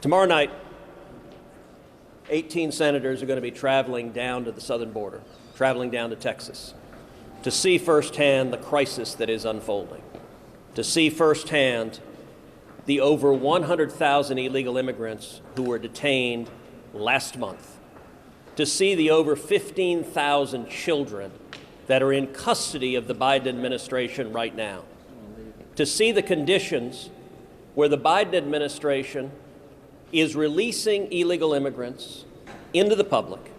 Tomorrow night, 18 senators are going to be traveling down to the southern border, traveling down to Texas, to see firsthand the crisis that is unfolding, to see firsthand the over 100,000 illegal immigrants who were detained last month, to see the over 15,000 children that are in custody of the Biden administration right now, to see the conditions where the Biden administration is releasing illegal immigrants into the public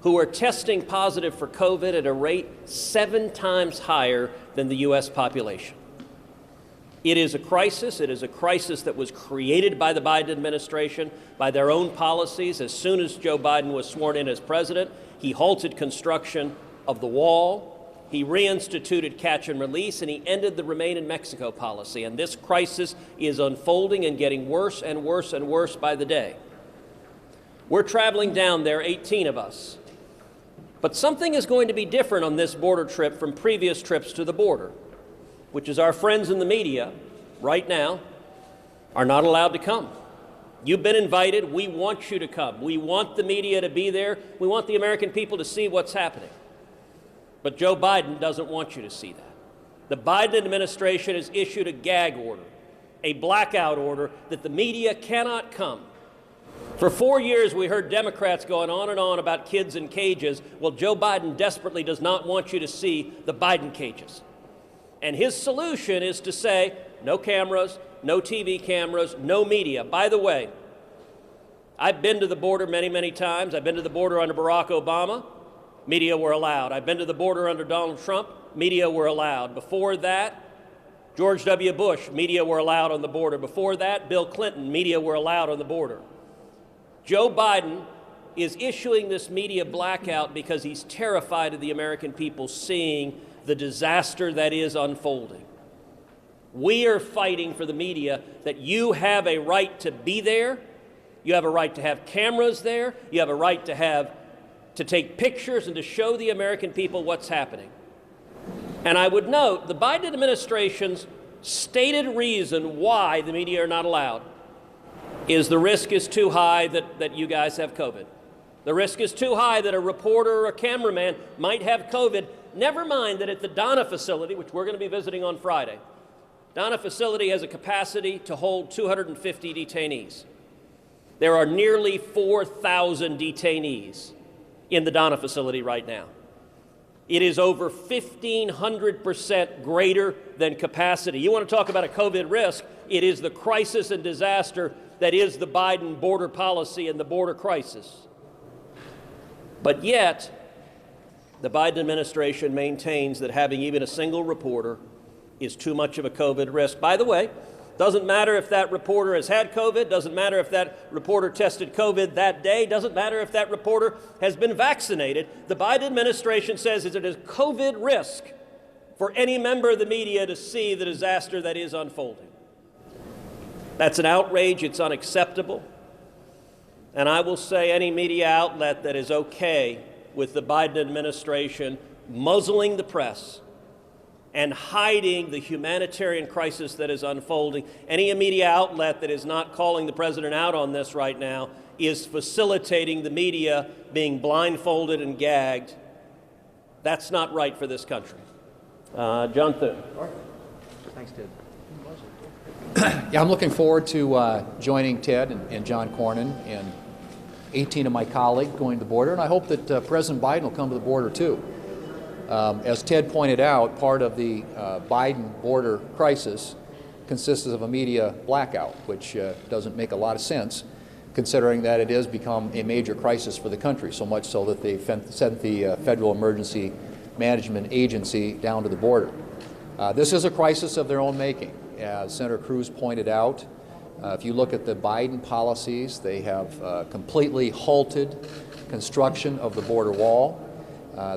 who are testing positive for COVID at a rate 7 times higher than the U.S. population. It is a crisis. It is a crisis that was created by the Biden administration, by their own policies. As soon as Joe Biden was sworn in as president, he halted construction of the wall. He reinstituted catch and release, and he ended the Remain in Mexico policy. And this crisis is unfolding and getting worse and worse and worse by the day. We're traveling down there, 18 of us. But something is going to be different on this border trip from previous trips to the border, which is our friends in the media right now are not allowed to come. You've been invited. We want you to come. We want the media to be there. We want the American people to see what's happening. But Joe Biden doesn't want you to see that. The Biden administration has issued a gag order, a blackout order that the media cannot come. For 4 years, we heard Democrats going on and on about kids in cages. Well, Joe Biden desperately does not want you to see the Biden cages. And his solution is to say, no cameras, no TV cameras, no media. By the way, I've been to the border many, many times. I've been to the border under Barack Obama. Media were allowed. I've been to the border under Donald Trump. Media were allowed. Before that, George W. Bush, media were allowed on the border. Before that, Bill Clinton, media were allowed on the border. Joe Biden is issuing this media blackout because he's terrified of the American people seeing the disaster that is unfolding. We are fighting for the media that you have a right to be there. You have a right to have cameras there. You have a right to take pictures and to show the American people what's happening. And I would note the Biden administration's stated reason why the media are not allowed is the risk is too high that you guys have COVID. The risk is too high that a reporter or a cameraman might have COVID. Never mind that at the Donna facility, which we're going to be visiting on Friday, Donna facility has a capacity to hold 250 detainees. There are nearly 4,000 detainees in the Donna facility right now. It is over 1,500% greater than capacity. You want to talk about a COVID risk, it is the crisis and disaster that is the Biden border policy and the border crisis. But yet, the Biden administration maintains that having even a single reporter is too much of a COVID risk. By the way, doesn't matter if that reporter has had COVID, doesn't matter if that reporter tested COVID that day, doesn't matter if that reporter has been vaccinated. The Biden administration says it is a COVID risk for any member of the media to see the disaster that is unfolding. That's an outrage. It's unacceptable. And I will say any media outlet that is okay with the Biden administration muzzling the press and hiding the humanitarian crisis that is unfolding, any media outlet that is not calling the president out on this right now is facilitating the media being blindfolded and gagged. That's not right for this country. John Thune. Thanks, Ted. Yeah, I'm looking forward to joining Ted and John Cornyn and 18 of my colleagues going to the border, and I hope that President Biden will come to the border too. As Ted pointed out, part of the Biden border crisis consists of a media blackout, which doesn't make a lot of sense, considering that it has become a major crisis for the country, so much so that they sent the Federal Emergency Management Agency down to the border. This is a crisis of their own making. As Senator Cruz pointed out, if you look at the Biden policies, they have completely halted construction of the border wall.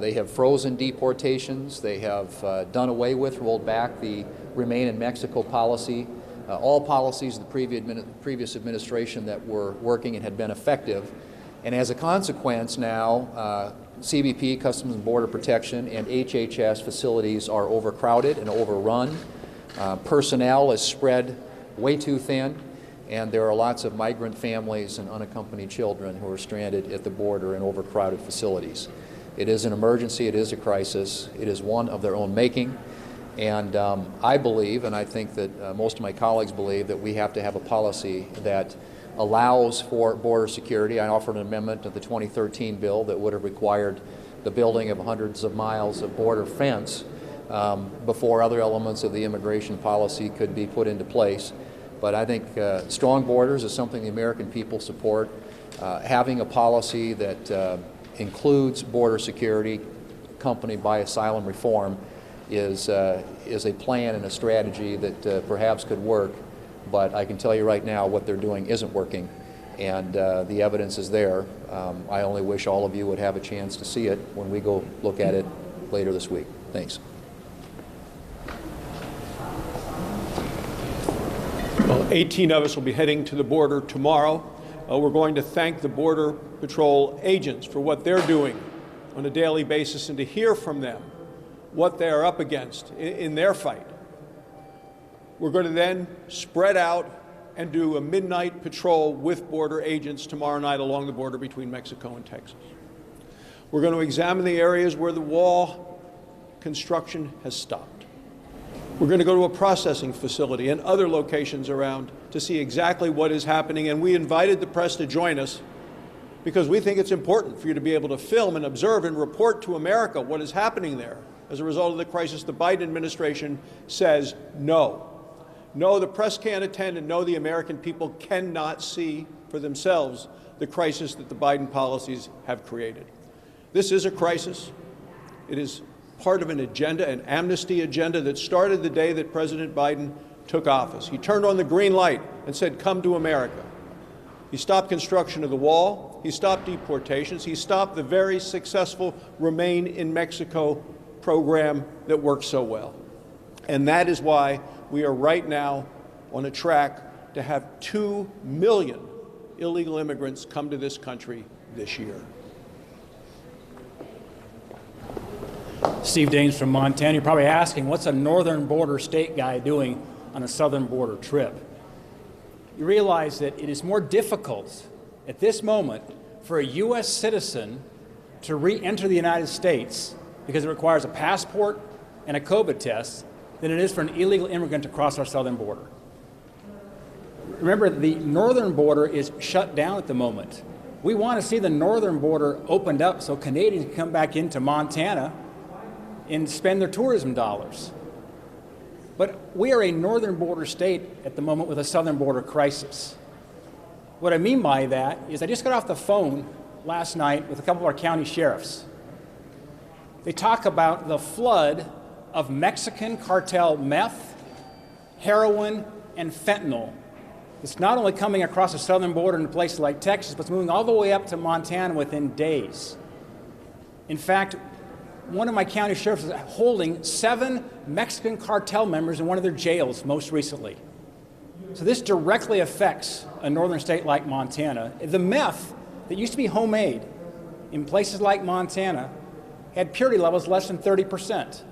They have frozen deportations. They have done away with, rolled back the Remain in Mexico policy, all policies of the previous administration that were working and had been effective. And as a consequence now, CBP, Customs and Border Protection, and HHS facilities are overcrowded and overrun. Personnel is spread way too thin. and there are lots of migrant families and unaccompanied children who are stranded at the border in overcrowded facilities. It is an emergency, it is a crisis, it is one of their own making, and I believe, and I think that most of my colleagues believe, that we have to have a policy that allows for border security. I offered an amendment to the 2013 bill that would have required the building of hundreds of miles of border fence before other elements of the immigration policy could be put into place. But I think strong borders is something the American people support. Having a policy that includes border security accompanied by asylum reform is a plan and a strategy that perhaps could work, but I can tell you right now what they're doing isn't working, and the evidence is there. I only wish all of you would have a chance to see it when we go look at it later this week. Thanks. Well, 18 of us will be heading to the border tomorrow. We're going to thank the Border Patrol agents for what they're doing on a daily basis and to hear from them what they are up against in their fight. We're going to then spread out and do a midnight patrol with border agents tomorrow night along the border between Mexico and Texas. We're going to examine the areas where the wall construction has stopped. We're going to go to a processing facility and other locations around to see exactly what is happening, and we invited the press to join us because we think it's important for you to be able to film and observe and report to America what is happening there. As a result of the crisis, the Biden administration says no. No, the press can't attend, and no, the American people cannot see for themselves the crisis that the Biden policies have created. This is a crisis. It is part of an agenda, an amnesty agenda that started the day that President Biden took office. He turned on the green light and said, "Come to America." He stopped construction of the wall. He stopped deportations. He stopped the very successful Remain in Mexico program that works so well. And that is why we are right now on a track to have 2 million illegal immigrants come to this country this year. Steve Daines from Montana. You're probably asking, what's a northern border state guy doing on a southern border trip? You realize that it is more difficult at this moment for a U.S. citizen to re-enter the United States because it requires a passport and a COVID test than it is for an illegal immigrant to cross our southern border. Remember, the northern border is shut down at the moment. We want to see the northern border opened up so Canadians can come back into Montana and spend their tourism dollars. But we are a northern border state at the moment with a southern border crisis. What I mean by that is I just got off the phone last night with a couple of our county sheriffs. They talk about the flood of Mexican cartel meth, heroin, and fentanyl. It's not only coming across the southern border into places like Texas, but it's moving all the way up to Montana within days. In fact, one of my county sheriffs is holding 7 Mexican cartel members in one of their jails most recently. So this directly affects a northern state like Montana. The meth that used to be homemade in places like Montana had purity levels less than 30%.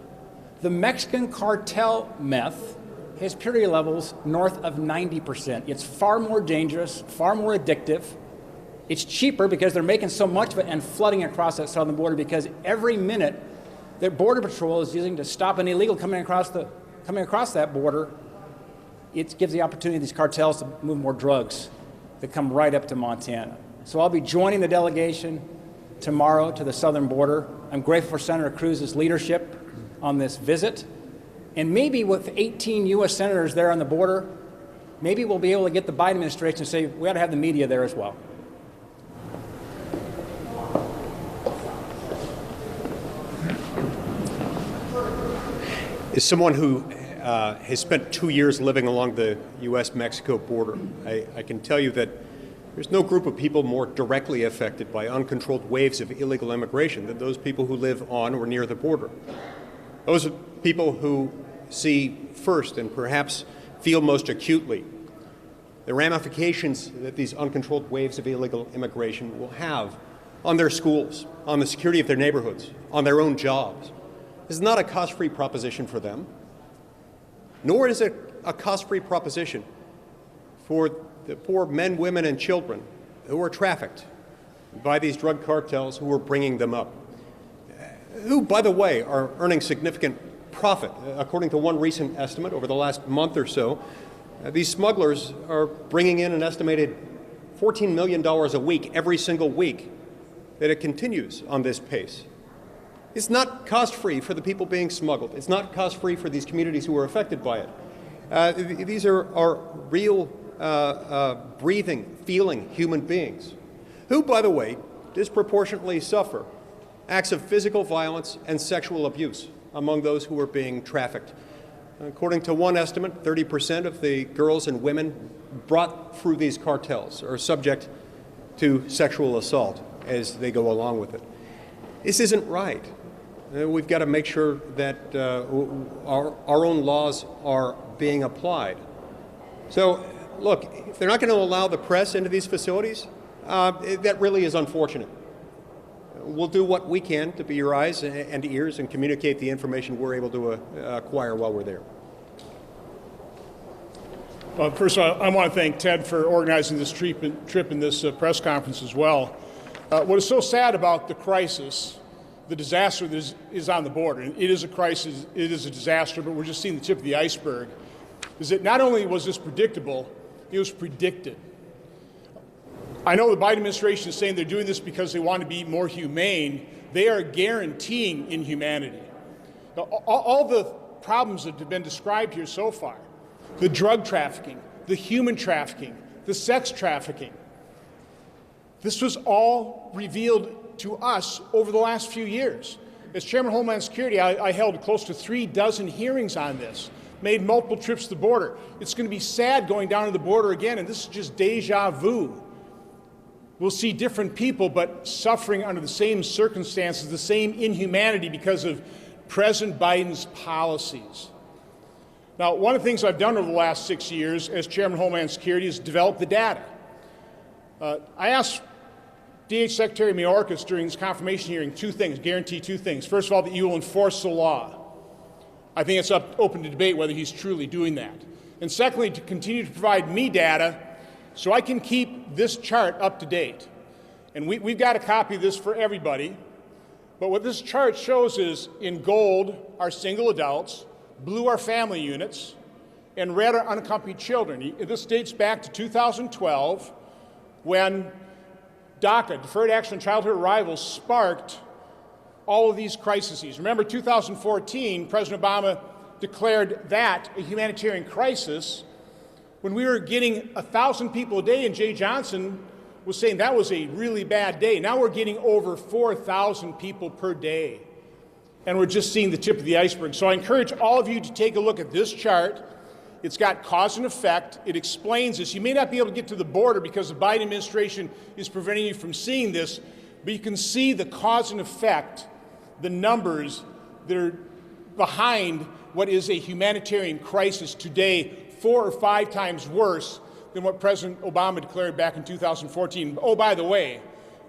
The Mexican cartel meth has purity levels north of 90%. It's far more dangerous, far more addictive. It's cheaper because they're making so much of it and flooding across that southern border, because every minute that Border Patrol is using to stop an illegal coming across that border, it gives the opportunity to these cartels to move more drugs that come right up to Montana. So I'll be joining the delegation tomorrow to the southern border. I'm grateful for Senator Cruz's leadership on this visit. And maybe with 18 U.S. senators there on the border, maybe we'll be able to get the Biden administration to say we ought to have the media there as well. As someone who has spent 2 years living along the U.S.-Mexico border, I can tell you that there's no group of people more directly affected by uncontrolled waves of illegal immigration than those people who live on or near the border. Those are people who see first and perhaps feel most acutely the ramifications that these uncontrolled waves of illegal immigration will have on their schools, on the security of their neighborhoods, on their own jobs. This is not a cost-free proposition for them, nor is it a cost-free proposition for the poor men, women, and children who are trafficked by these drug cartels who are bringing them up, who, by the way, are earning significant profit. According to one recent estimate over the last month or so, these smugglers are bringing in an estimated $14 million a week every single week that it continues on this pace. It's not cost-free for the people being smuggled. It's not cost-free for these communities who are affected by it. These are real, breathing, feeling human beings who, by the way, disproportionately suffer acts of physical violence and sexual abuse among those who are being trafficked. According to one estimate, 30% of the girls and women brought through these cartels are subject to sexual assault as they go along with it. This isn't right. We've got to make sure that our own laws are being applied. So, look, if they're not going to allow the press into these facilities, that really is unfortunate. We'll do what we can to be your eyes and ears and communicate the information we're able to acquire while we're there. Well, first of all, I want to thank Ted for organizing this trip and this press conference as well. What is so sad about the crisis, the disaster that is on the border, and it is a crisis, it is a disaster, but we're just seeing the tip of the iceberg, is that not only was this predictable, it was predicted. I know the Biden administration is saying they're doing this because they want to be more humane. They are guaranteeing inhumanity. Now, all the problems that have been described here so far, the drug trafficking, the human trafficking, the sex trafficking, this was all revealed to us over the last few years. As Chairman of Homeland Security, I held close to 36 hearings on this, made multiple trips to the border. It's going to be sad going down to the border again, and this is just deja vu. We'll see different people, but suffering under the same circumstances, the same inhumanity because of President Biden's policies. Now, one of the things I've done over the last 6 years as Chairman of Homeland Security is develop the data. I asked DH Secretary Mayorkas during this confirmation hearing guarantee two things. First of all, that you will enforce the law. I think it's open to debate whether he's truly doing that. And secondly, to continue to provide me data so I can keep this chart up to date. And we've got a copy of this for everybody. But what this chart shows is, in gold are single adults, blue are family units, and red are unaccompanied children. This dates back to 2012, when DACA, Deferred Action on Childhood Arrivals, sparked all of these crises. Remember, 2014, President Obama declared that a humanitarian crisis when we were getting 1,000 people a day, and Jay Johnson was saying that was a really bad day. Now we're getting over 4,000 people per day, and we're just seeing the tip of the iceberg. So I encourage all of you to take a look at this chart. It's got cause and effect. It explains this. You may not be able to get to the border because the Biden administration is preventing you from seeing this, but you can see the cause and effect, the numbers that are behind what is a humanitarian crisis today, 4 or 5 times worse than what President Obama declared back in 2014. Oh, by the way,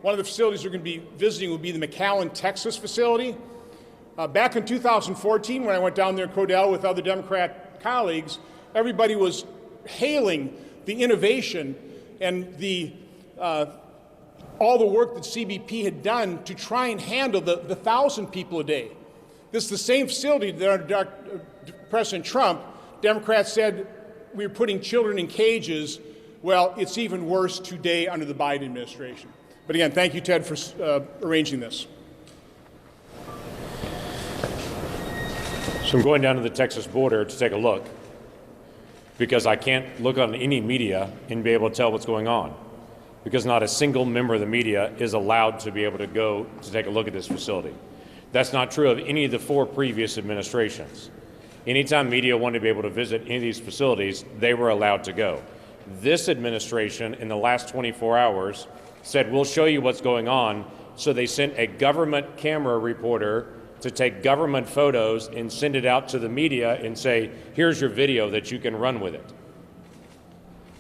one of the facilities we're going to be visiting will be the McAllen, Texas facility. Back in 2014, when I went down there in Codell with other Democrat colleagues, everybody was hailing the innovation and the all the work that CBP had done to try and handle the 1,000 people a day. This is the same facility that under President Trump, Democrats said we were putting children in cages. Well, it's even worse today under the Biden administration. But again, thank you, Ted, for arranging this. So I'm going down to the Texas border to take a look because I can't look on any media and be able to tell what's going on because not a single member of the media is allowed to be able to go to take a look at this facility. That's not true of any of the 4 previous administrations. Anytime media wanted to be able to visit any of these facilities, they were allowed to go. This administration, in the last 24 hours, said, we'll show you what's going on. So they sent a government camera reporter to take government photos and send it out to the media and say, here's your video that you can run with it.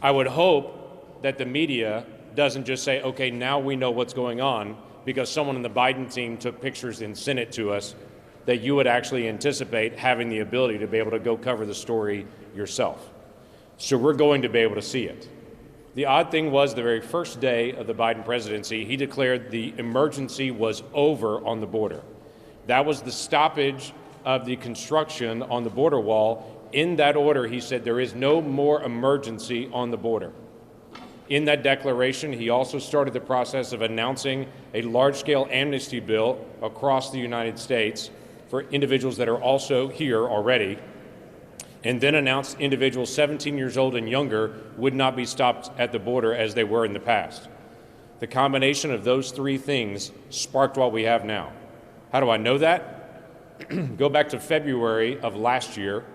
I would hope that the media doesn't just say, okay, now we know what's going on because someone in the Biden team took pictures and sent it to us, that you would actually anticipate having the ability to be able to go cover the story yourself. So we're going to be able to see it. The odd thing was the very first day of the Biden presidency, he declared the emergency was over on the border. That was the stoppage of the construction on the border wall. In that order, he said there is no more emergency on the border. In that declaration, he also started the process of announcing a large-scale amnesty bill across the United States for individuals that are also here already, and then announced individuals 17 years old and younger would not be stopped at the border as they were in the past. The combination of those three things sparked what we have now. How do I know that? Go back to February of last year.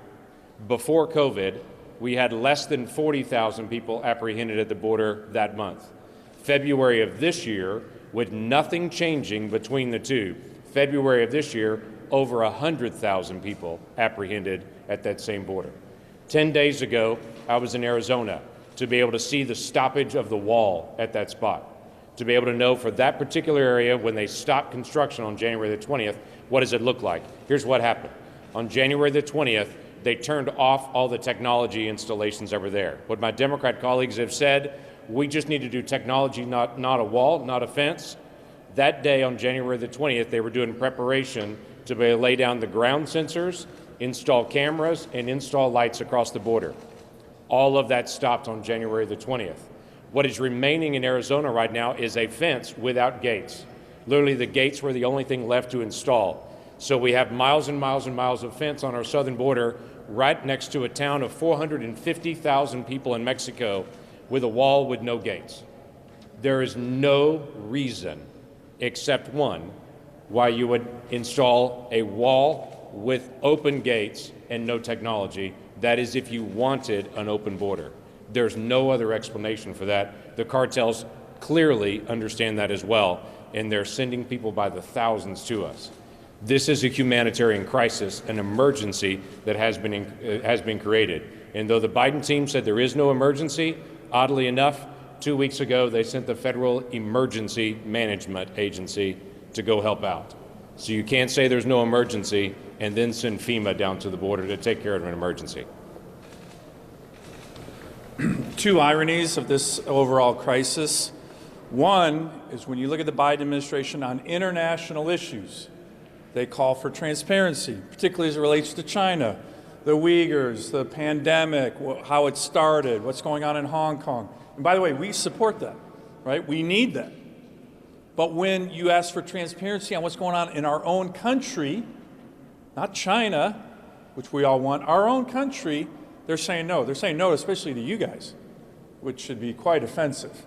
Before COVID, we had less than 40,000 people apprehended at the border that month. February of this year, with nothing changing between the two, February of this year, over 100,000 people apprehended at that same border. 10 days ago, I was in Arizona to be able to see the stoppage of the wall at that spot, to be able to know for that particular area when they stopped construction on January the 20th, what does it look like? Here's what happened. On January the 20th, they turned off all the technology installations that were there. What my Democrat colleagues have said, we just need to do technology, not a wall, not a fence. That day on January the 20th, they were doing preparation to be able to lay down the ground sensors, install cameras, and install lights across the border. All of that stopped on January the 20th. What is remaining in Arizona right now is a fence without gates. Literally, the gates were the only thing left to install. So we have miles and miles and miles of fence on our southern border right next to a town of 450,000 people in Mexico with a wall with no gates. There is no reason except one why you would install a wall with open gates and no technology. That is if you wanted an open border. There's no other explanation for that. The cartels clearly understand that as well, and they're sending people by the thousands to us. This is a humanitarian crisis, an emergency that has been created. And though the Biden team said there is no emergency, oddly enough, 2 weeks ago they sent the Federal Emergency Management Agency to go help out. So you can't say there's no emergency and then send FEMA down to the border to take care of an emergency. Two ironies of this overall crisis. One is when you look at the Biden administration on international issues, they call for transparency, particularly as it relates to China, the Uyghurs, the pandemic, how it started, what's going on in Hong Kong. And by the way, we support that, right? We need that. But when you ask for transparency on what's going on in our own country, not China, which we all want, our own country, they're saying no. They're saying no, especially to you guys, which should be quite offensive.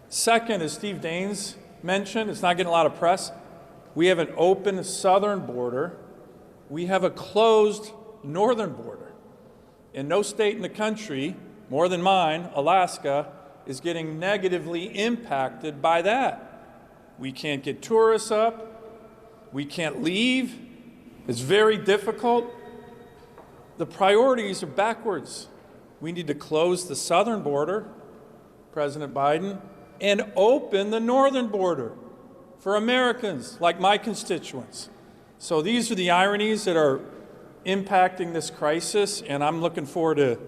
Second, as Steve Daines mentioned, it's not getting a lot of press. We have an open southern border. We have a closed northern border. And no state in the country, more than mine, Alaska, is getting negatively impacted by that. We can't get tourists up. We can't leave. It's very difficult. The priorities are backwards. We need to close the southern border, President Biden, and open the northern border for Americans like my constituents. So these are the ironies that are impacting this crisis, and I'm looking forward to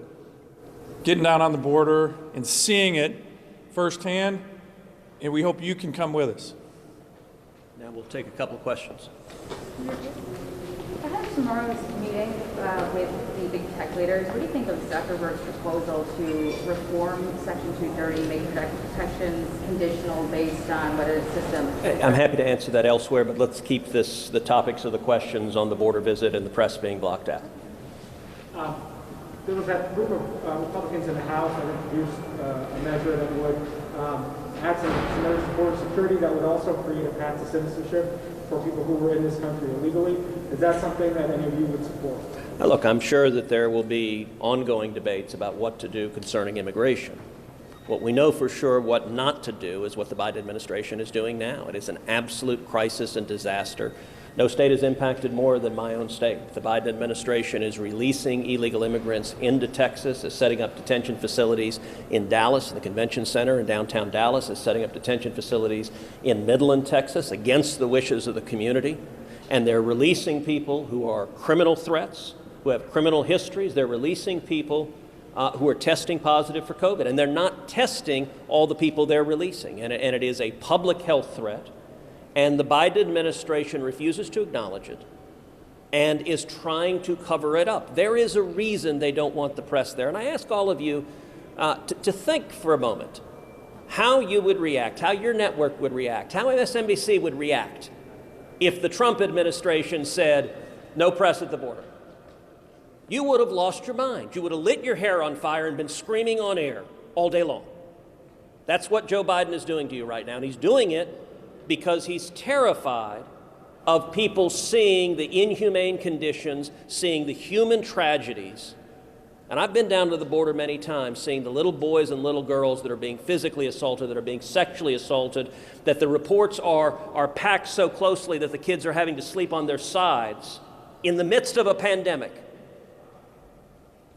getting down on the border and seeing it firsthand, and we hope you can come with us. Now we'll take a couple of questions. Perhaps tomorrow's meeting with the big tech leaders, what do you think of Zuckerberg's proposal to reform Section 230, make protections conditional based on whether the system... I'm happy to answer that elsewhere, but let's keep the topics of the questions on the border visit and the press being blocked out. There was that group of Republicans in the House that introduced a measure that would add some measures for border security that would also create a path to citizenship for people who were in this country illegally. Is that something that any of you would support? Now, look, I'm sure that there will be ongoing debates about what to do concerning immigration. What we know for sure what not to do is what the Biden administration is doing now. It is an absolute crisis and disaster. No state is impacted more than my own state. The Biden administration is releasing illegal immigrants into Texas, is setting up detention facilities in Dallas, in the convention center in downtown Dallas, is setting up detention facilities in Midland, Texas, against the wishes of the community. And they're releasing people who are criminal threats, who have criminal histories. They're releasing people who are testing positive for COVID, and they're not testing all the people they're releasing, and it is a public health threat, and the Biden administration refuses to acknowledge it and is trying to cover it up. There is a reason they don't want the press there, and I ask all of you to think for a moment how you would react, how your network would react, how MSNBC would react if the Trump administration said, no press at the border. You would have lost your mind. You would have lit your hair on fire and been screaming on air all day long. That's what Joe Biden is doing to you right now, and he's doing it because he's terrified of people seeing the inhumane conditions, seeing the human tragedies. And I've been down to the border many times, seeing the little boys and little girls that are being physically assaulted, that are being sexually assaulted, that the reports are packed so closely that the kids are having to sleep on their sides in the midst of a pandemic.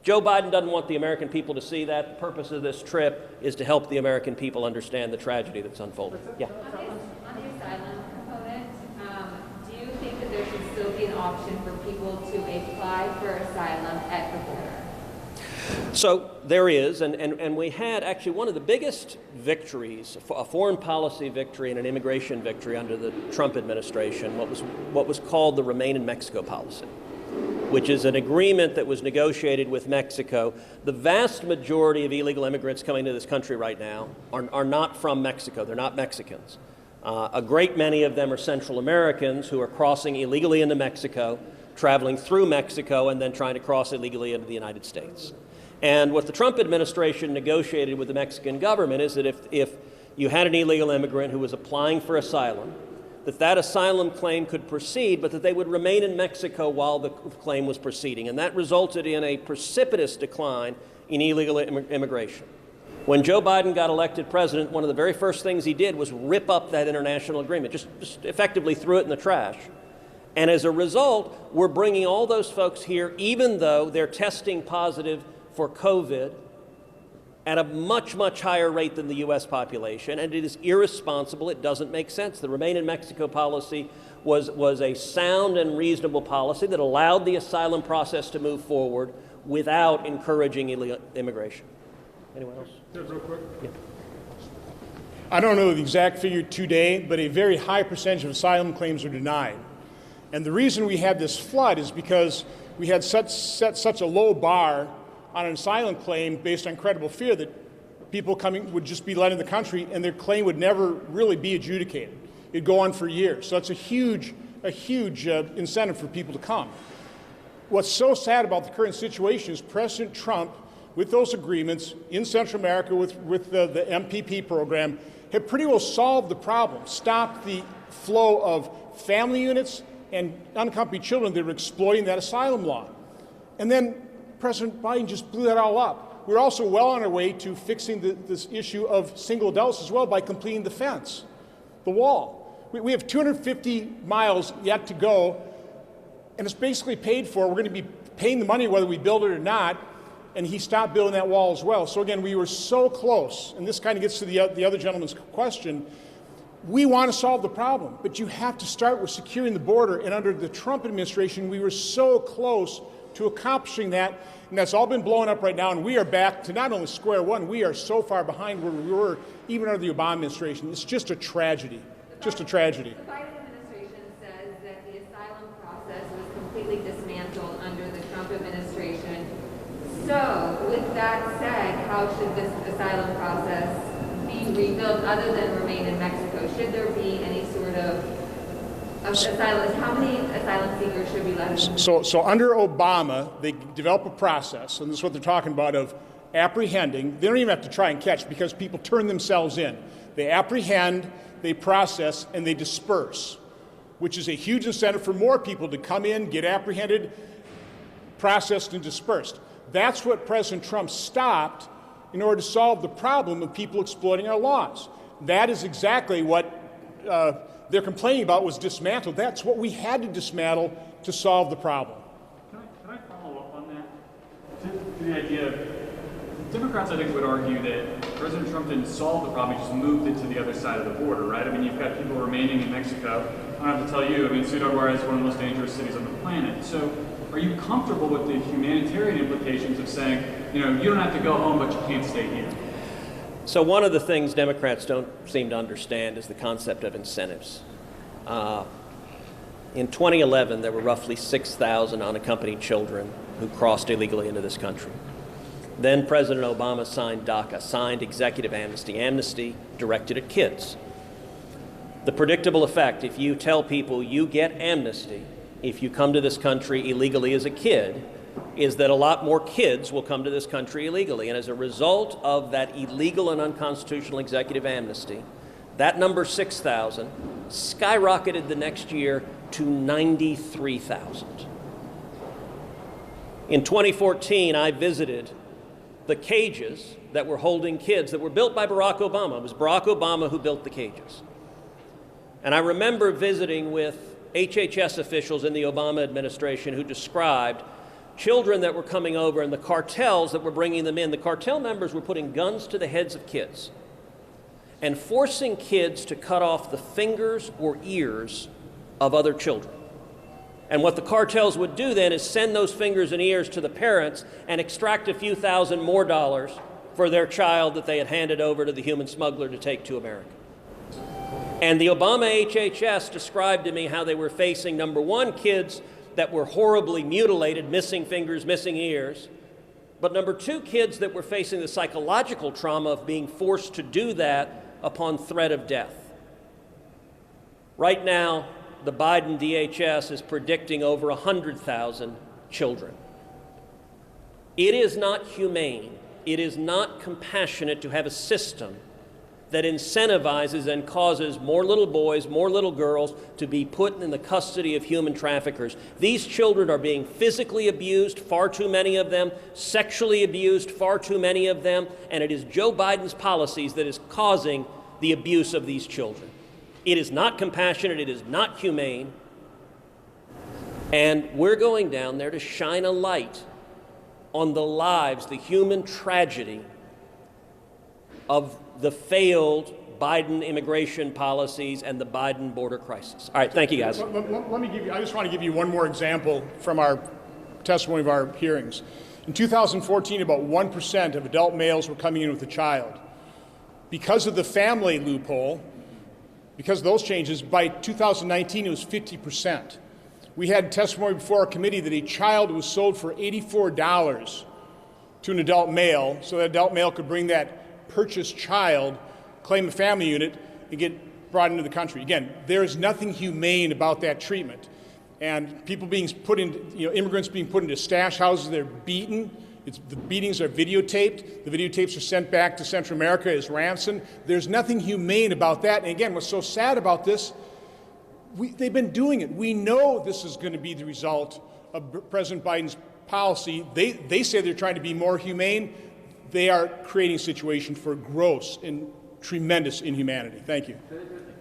Joe Biden doesn't want the American people to see that. The purpose of this trip is to help the American people understand the tragedy that's unfolding. Yeah. On the asylum component, do you think that there should still be an option for people to apply for asylum at the border? So there is, and we had actually one of the biggest victories, a foreign policy victory and an immigration victory under the Trump administration, what was called the Remain in Mexico policy, which is an agreement that was negotiated with Mexico. The vast majority of illegal immigrants coming to this country right now are not from Mexico. They're not Mexicans. A great many of them are Central Americans who are crossing illegally into Mexico, traveling through Mexico, and then trying to cross illegally into the United States. And what the Trump administration negotiated with the Mexican government is that if you had an illegal immigrant who was applying for asylum, that asylum claim could proceed, but that they would remain in Mexico while the claim was proceeding. And that resulted in a precipitous decline in illegal immigration. When Joe Biden got elected president, one of the very first things he did was rip up that international agreement, just effectively threw it in the trash. And as a result, we're bringing all those folks here, even though they're testing positive for COVID at a much, much higher rate than the U.S. population, and it is irresponsible. It doesn't make sense. The Remain in Mexico policy was a sound and reasonable policy that allowed the asylum process to move forward without encouraging illegal immigration. Anyone else? Real quick. Yeah. I don't know the exact figure today, but a very high percentage of asylum claims are denied. And the reason we had this flood is because we had set such a low bar on an asylum claim based on credible fear that people coming would just be let in the country and their claim would never really be adjudicated. It'd go on for years. So that's a huge incentive for people to come. What's so sad about the current situation is President Trump, with those agreements in Central America with the MPP program, have pretty well solved the problem, stopped the flow of family units and unaccompanied children that are exploiting that asylum law. And then President Biden just blew that all up. We're also well on our way to fixing this issue of single adults as well by completing the fence, the wall. We have 250 miles yet to go, and it's basically paid for. We're going to be paying the money whether we build it or not, and he stopped building that wall as well. So again, we were so close, and this kind of gets to the other gentleman's question. We want to solve the problem, but you have to start with securing the border, and under the Trump administration, we were so close to accomplishing that, and that's all been blown up right now, and we are back to not only square one, we are so far behind where we were even under the Obama administration. It's just a tragedy, just a tragedy. The Biden administration says that the asylum process was completely dismantled under the Trump administration. So, with that said, how should this asylum process be rebuilt other than Remain in Mexico? Should there be any sort of asylum? How many asylum seekers should be let in? So under Obama, they develop a process, and this is what they're talking about, of apprehending. They don't even have to try and catch because people turn themselves in. They apprehend, they process, and they disperse, which is a huge incentive for more people to come in, get apprehended, processed, and dispersed. That's what President Trump stopped in order to solve the problem of people exploiting our laws. That is exactly what they're complaining about was dismantled. That's what we had to dismantle to solve the problem. Can I follow up on that? To the idea of, Democrats, I think, would argue that President Trump didn't solve the problem, he just moved it to the other side of the border, right? I mean, you've got people remaining in Mexico. I don't have to tell you, I mean, Ciudad Juarez is one of the most dangerous cities on the planet. So are you comfortable with the humanitarian implications of saying, you don't have to go home, but you can't stay here? So one of the things Democrats don't seem to understand is the concept of incentives. In 2011, there were roughly 6,000 unaccompanied children who crossed illegally into this country. Then President Obama signed DACA, signed executive amnesty directed at kids. The predictable effect, if you tell people you get amnesty if you come to this country illegally as a kid, is that a lot more kids will come to this country illegally. And as a result of that illegal and unconstitutional executive amnesty, that number 6,000 skyrocketed the next year to 93,000. In 2014, I visited the cages that were holding kids that were built by Barack Obama. It was Barack Obama who built the cages. And I remember visiting with HHS officials in the Obama administration who described children that were coming over and the cartels that were bringing them in. The cartel members were putting guns to the heads of kids and forcing kids to cut off the fingers or ears of other children. And what the cartels would do then is send those fingers and ears to the parents and extract a few thousand more dollars for their child that they had handed over to the human smuggler to take to America. And the Obama HHS described to me how they were facing, number one, kids that were horribly mutilated, missing fingers, missing ears, but number two, kids that were facing the psychological trauma of being forced to do that upon threat of death. Right now, the Biden DHS is predicting over 100,000 children. It is not humane, it is not compassionate to have a system that incentivizes and causes more little boys, more little girls to be put in the custody of human traffickers. These children are being physically abused, far too many of them, sexually abused, far too many of them, and it is Joe Biden's policies that is causing the abuse of these children. It is not compassionate, it is not humane, and we're going down there to shine a light on the lives, the human tragedy of the failed Biden immigration policies and the Biden border crisis. All right, thank you, guys. I just want to give you one more example from our testimony of our hearings. In 2014, about 1% of adult males were coming in with a child. Because of the family loophole, because of those changes, by 2019 it was 50%. We had testimony before our committee that a child was sold for $84 to an adult male, so that adult male could bring that purchased child, claim a family unit, and get brought into the country. Again, there is nothing humane about that treatment. And people being put in, immigrants being put into stash houses, they're beaten. The beatings are videotaped. The videotapes are sent back to Central America as ransom. There's nothing humane about that. And again, what's so sad about this, they've been doing it. We know this is going to be the result of President Biden's policy. They say they're trying to be more humane. They are creating a situation for gross and tremendous inhumanity. Thank you.